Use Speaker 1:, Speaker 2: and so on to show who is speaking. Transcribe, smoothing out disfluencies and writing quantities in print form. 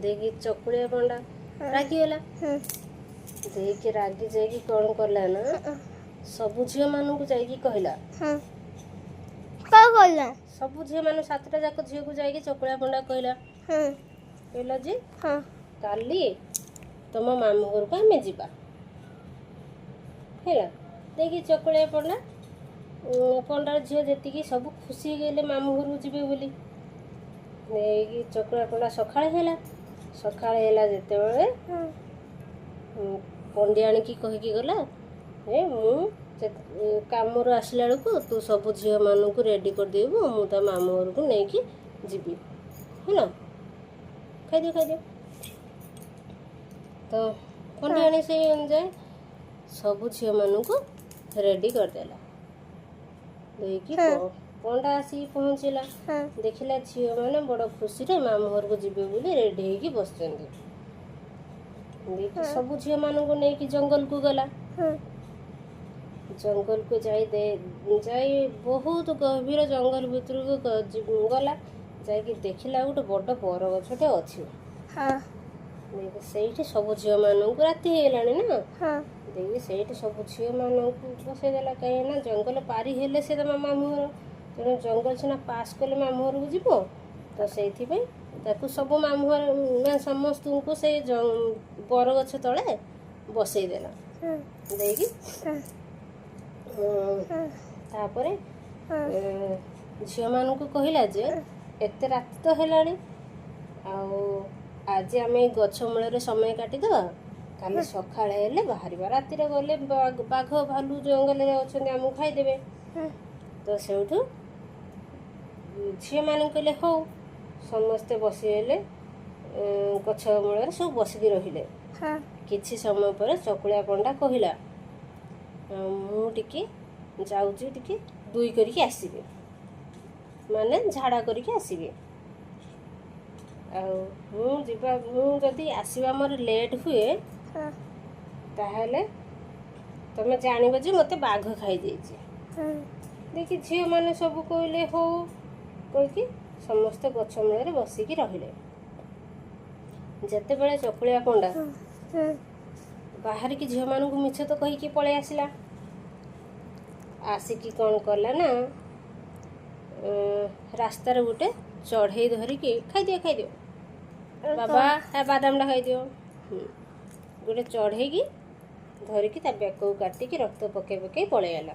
Speaker 1: देखी चकुलिया पंडा रागिगला देखी रागी जाइकी कौन कला ना सबु झील मानू जाइकी कहला सबु झील मान 7टा जाक झील को जाइकी चकुलिया पंडा कहला कहला जे काली तुम मामू घर को आमे जीवा है देखी चकुलिया पंडा पंडार झील जी सब खुशी गले मामू घर को जीवे बोली चकुलिया पंडा सकाळ है जिते पंडियाणी की कहीकि गला ए मु काम आसला बेलू तू सब झील मानू रेडी कर देबू मु ता मामू घर को लेकिन जीवी है खाई तो पंडियाणी से अनुजाए सब झील मानू रेडी करदेला देखी पंडा आसी पहुँचला देखला झील मैंने बड़ खुशी रे मामू घर को जीवे बोली रेडी होगी बस देखी सब झील मानू नहीं जंगल को गला जंगल को जाई बहुत गभीर जंगल भीतर को गला जाकि देखला गोटे बड़ बर गछटे अच्छी से सब झील मानू राति हो गलानी ना देखिए से सब झील मानू बसईदेला कहीं जंगल पारी हेले से मामू घर तेणु जंगल सीना पास कले मामू घर को जीव तो से सब मामू घर समस्त को से बर गछ तले बसईदेला देखी तापर झील मानू कहला जे एते राति तो है आज आम गछ मूल समय काटिदेवा काली सकाळ हेले बाहर राति गले बाघ भालू जंगल अच्छा आमको खाईदेवे तो सेठू झील मैंने कहले हो समस्ते बसीगले गछ मूल सब बसिकी रहिले किछि समय पर चकुलिया पंडा कहला मुझे जाऊँगी टिके दुई करके आसबे माने झाड़ा करके आसबे मुझे आसवा मोर लेट हुए ताहले तमें जान जे मत बाघ खाई देखी झील मैंने सब कहले हो कहीकि समस्ते गछ मूल बसिकी रहिले जिते बड़े चकुलिया पंडा बाहर की झील मानू मिछ तो कहीकि पलि आसला आसिकी कौन कला ना रास्तार गोटे चढ़ई धरिकी खाई बाबा बादामटा खाई गोटे चढ़ई की धरिकी ता बेक काटिकी रक्त पकई पकई पलैगला